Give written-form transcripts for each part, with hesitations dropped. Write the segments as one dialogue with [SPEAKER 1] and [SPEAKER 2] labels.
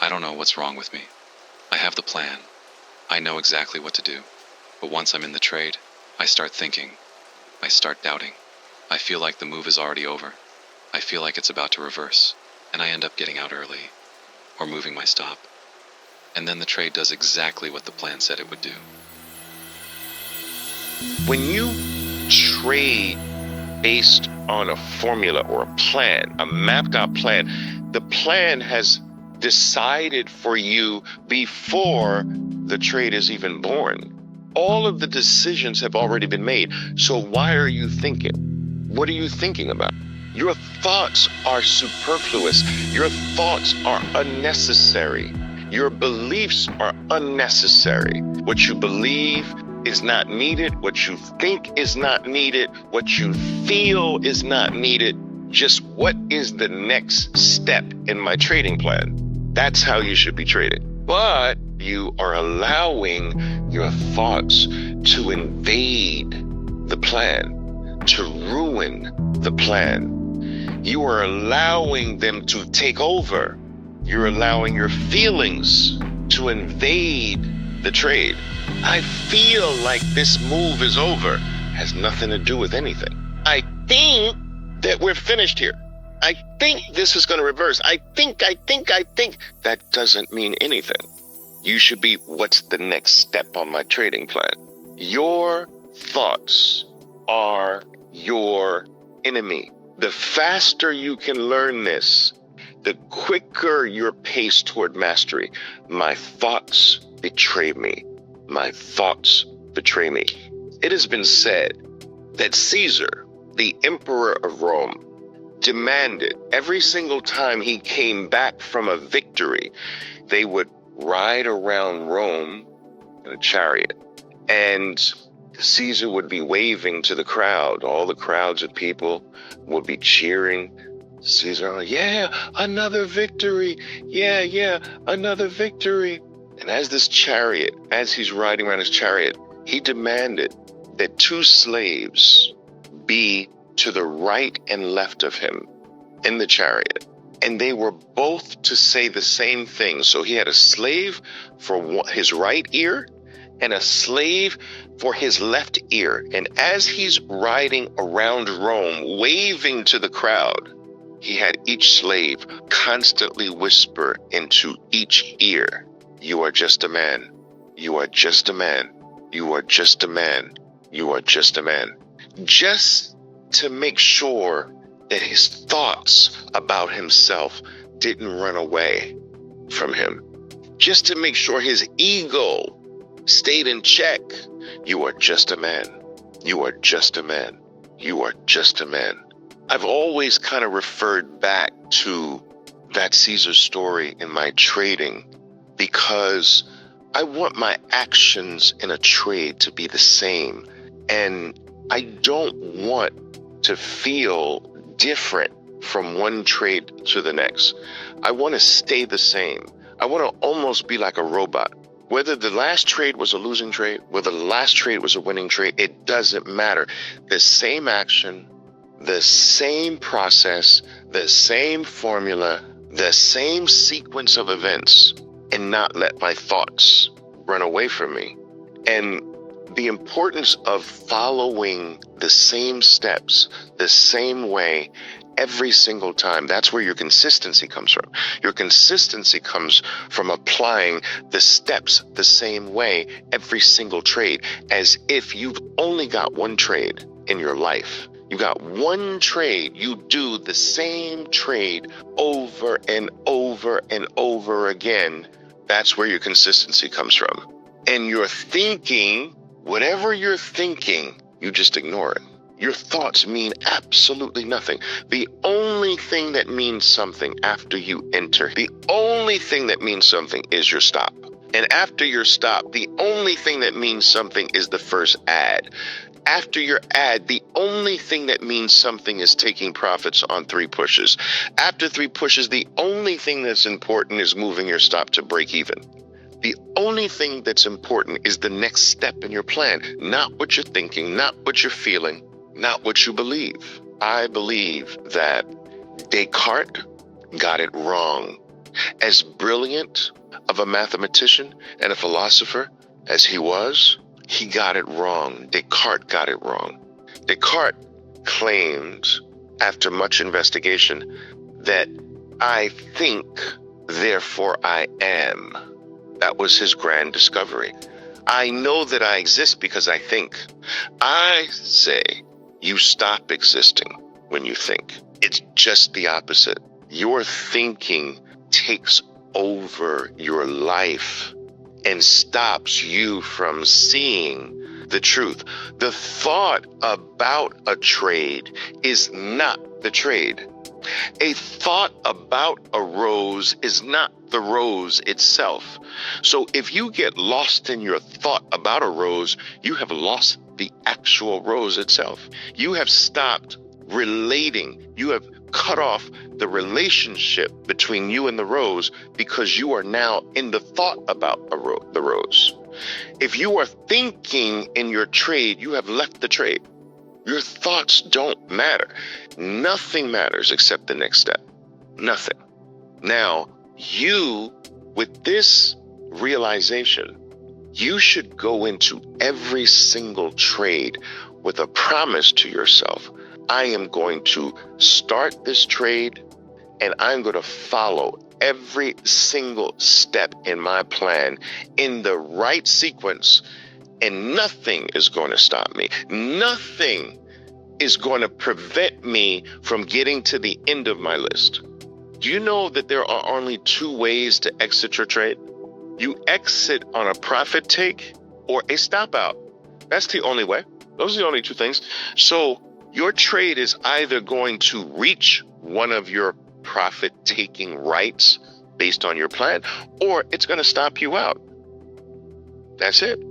[SPEAKER 1] I don't know what's wrong with me. I have the plan. I know exactly what to do. But once I'm in the trade, I start thinking. I start doubting. I feel like the move is already over. I feel like it's about to reverse, and I end up getting out early, or moving my stop. And then the trade does exactly what the plan said it would do.
[SPEAKER 2] When you trade based on a formula or a plan, a mapped out plan, the plan has decided for you before the trade is even born. All of the decisions have already been made. So why are you thinking? What are you thinking about? Your thoughts are superfluous. Your thoughts are unnecessary. Your beliefs are unnecessary. What you believe is not needed. What you think is not needed. What you feel is not needed. Just what is the next step in my trading plan? That's how you should be trading. But you are allowing your thoughts to invade the plan, to ruin the plan. You are allowing them to take over. You're allowing your feelings to invade the trade. I feel like this move is over. Has nothing to do with anything. I think that we're finished here. I think this is going to reverse. I think. That doesn't mean anything. You should be, what's the next step on my trading plan? Your thoughts are your enemy. The faster you can learn this, the quicker your pace toward mastery. My thoughts betray me. My thoughts betray me. It has been said that Caesar, the emperor of Rome, demanded every single time he came back from a victory, they would ride around Rome in a chariot, and Caesar would be waving to the crowd. All the crowds of people would be cheering Caesar, yeah, another victory. Yeah, another victory. And as he's riding around his chariot, he demanded that 2 slaves be to the right and left of him in the chariot. And they were both to say the same thing. So he had a slave for his right ear and a slave for his left ear. And as he's riding around Rome, waving to the crowd, he had each slave constantly whisper into each ear, "You are just a man. You are just a man. You are just a man. You are just a man." Just to make sure that his thoughts about himself didn't run away from him. Just to make sure his ego stayed in check. You are just a man. You are just a man. You are just a man. I've always kind of referred back to that Caesar story in my trading because I want my actions in a trade to be the same. And I don't want to feel different from one trade to the next. I want to stay the same. I want to almost be like a robot. Whether the last trade was a losing trade, whether the last trade was a winning trade, it doesn't matter. The same action, the same process, the same formula, the same sequence of events, and not let my thoughts run away from me. And the importance of following the same steps, the same way, every single time. That's where your consistency comes from. Your consistency comes from applying the steps the same way every single trade, as if you've only got one trade in your life. You got one trade. You do the same trade over and over and over again. That's where your consistency comes from. And your thinking, whatever you're thinking, you just ignore it. Your thoughts mean absolutely nothing. The only thing that means something after you enter, the only thing that means something is your stop. And after your stop, the only thing that means something is the first ad. After your ad, the only thing that means something is taking profits on 3 pushes. After 3 pushes, the only thing that's important is moving your stop to break even. The only thing that's important is the next step in your plan, not what you're thinking, not what you're feeling, not what you believe. I believe that Descartes got it wrong. As brilliant of a mathematician and a philosopher as he was, he got it wrong. Descartes got it wrong. Descartes claimed, after much investigation, that I think, therefore I am. That was his grand discovery. I know that I exist because I think. I say you stop existing when you think. It's just the opposite. Your thinking takes over your life and stops you from seeing the truth. The thought about a trade is not the trade. A thought about a rose is not the rose itself. So if you get lost in your thought about a rose, you have lost the actual rose itself. You have stopped relating. You have cut off the relationship between you and the rose because you are now in the thought about the rose. If you are thinking in your trade, you have left the trade. Your thoughts don't matter. Nothing matters except the next step. Nothing. Now, you, with this realization, you should go into every single trade with a promise to yourself. I am going to start this trade and I'm going to follow every single step in my plan in the right sequence, and nothing is going to stop me. Nothing is going to prevent me from getting to the end of my list. Do you know that there are only two ways to exit your trade? You exit on a profit take or a stop out. That's the only way. Those are the only two things. So your trade is either going to reach one of your profit-taking rights based on your plan, or it's going to stop you out. That's it.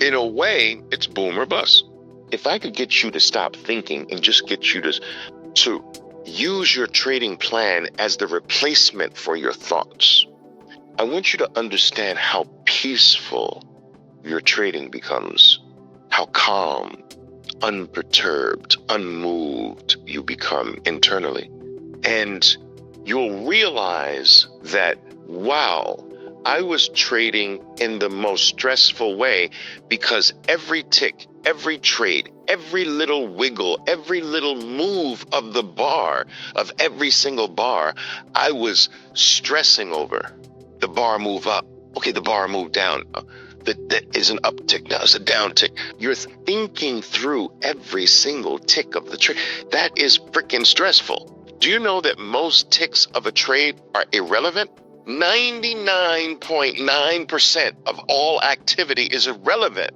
[SPEAKER 2] In a way, it's boom or bust. If I could get you to stop thinking and just get you to use your trading plan as the replacement for your thoughts, I want you to understand how peaceful your trading becomes, how calm, unperturbed, unmoved you become internally. And you'll realize that, wow, I was trading in the most stressful way because every tick, every trade, every little wiggle, every little move of the bar, of every single bar, I was stressing over. The bar move up. Okay, the bar move down. That is an uptick. Now it's a down tick. You're thinking through every single tick of the trade. That is freaking stressful. Do you know that most ticks of a trade are irrelevant? 99.9% of all activity is irrelevant.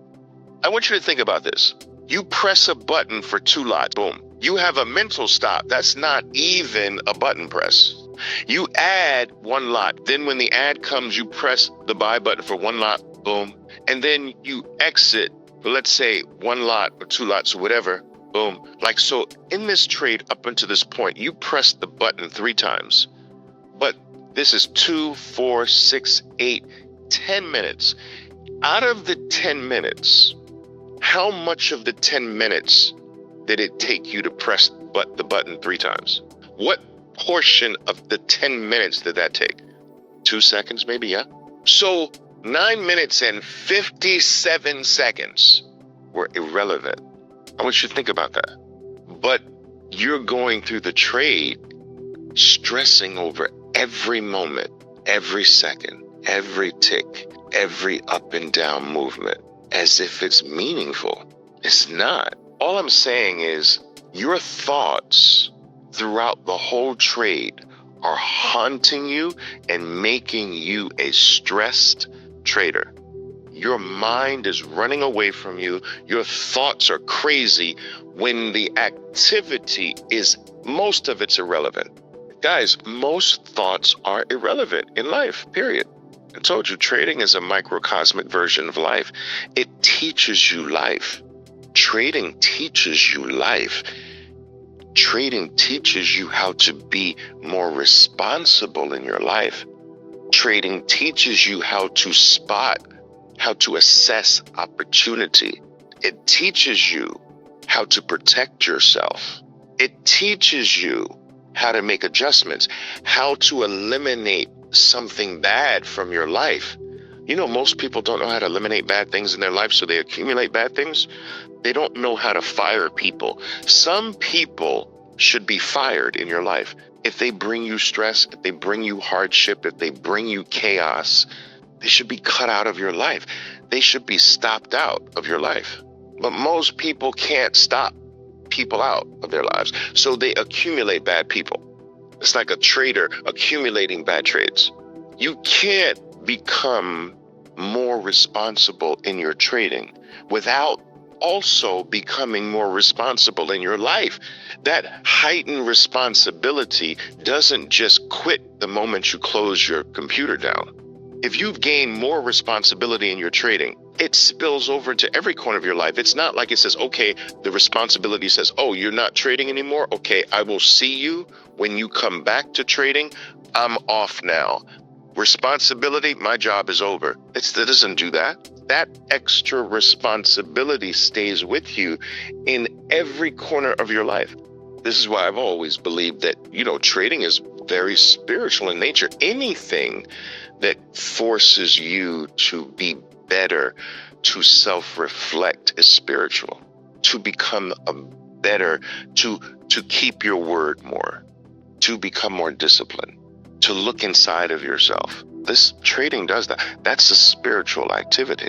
[SPEAKER 2] I want you to think about this. You press a button for 2 lots, boom. You have a mental stop. That's not even a button press. You add 1 lot. Then when the ad comes, you press the buy button for 1 lot, boom. And then you exit for, let's say, 1 lot or 2 lots or whatever, boom. Like so, in this trade up until this point, you press the button 3 times. But this is 2, 4, 6, 8, 10 minutes. Out of the 10 minutes, how much of the 10 minutes did it take you to press the button 3 times? What portion of the 10 minutes did that take? 2 seconds, maybe, yeah? So 9 minutes and 57 seconds were irrelevant. I want you to think about that. But you're going through the trade stressing over every moment, every second, every tick, every up and down movement as if it's meaningful. It's not. All I'm saying is your thoughts throughout the whole trade are haunting you and making you a stressed trader. Your mind is running away from you. Your thoughts are crazy when the activity is, most of it's irrelevant. Guys, most thoughts are irrelevant in life, period. I told you, trading is a microcosmic version of life. It teaches you life. Trading teaches you life. Trading teaches you how to be more responsible in your life. Trading teaches you how to spot, how to assess opportunity. It teaches you how to protect yourself. It teaches you how to make adjustments, how to eliminate something bad from your life. You know, most people don't know how to eliminate bad things in their life, so they accumulate bad things. They don't know how to fire people. Some people should be fired in your life. If they bring you stress, if they bring you hardship, if they bring you chaos, they should be cut out of your life. They should be stopped out of your life. But most people can't stop people out of their lives, so they accumulate bad people. It's like a trader accumulating bad trades. You can't become more responsible in your trading without also becoming more responsible in your life. That heightened responsibility doesn't just quit the moment you close your computer down. If you've gained more responsibility in your trading, it spills over to every corner of your life. It's not like it says, okay, the responsibility says, oh, you're not trading anymore. Okay, I will see you when you come back to trading. I'm off now. Responsibility, my job is over. It doesn't do that. That extra responsibility stays with you in every corner of your life. This is why I've always believed that, trading is very spiritual in nature. Anything that forces you to be better, to self-reflect is spiritual. To become better, to keep your word more, to become more disciplined, to look inside of yourself. This trading does that. That's a spiritual activity.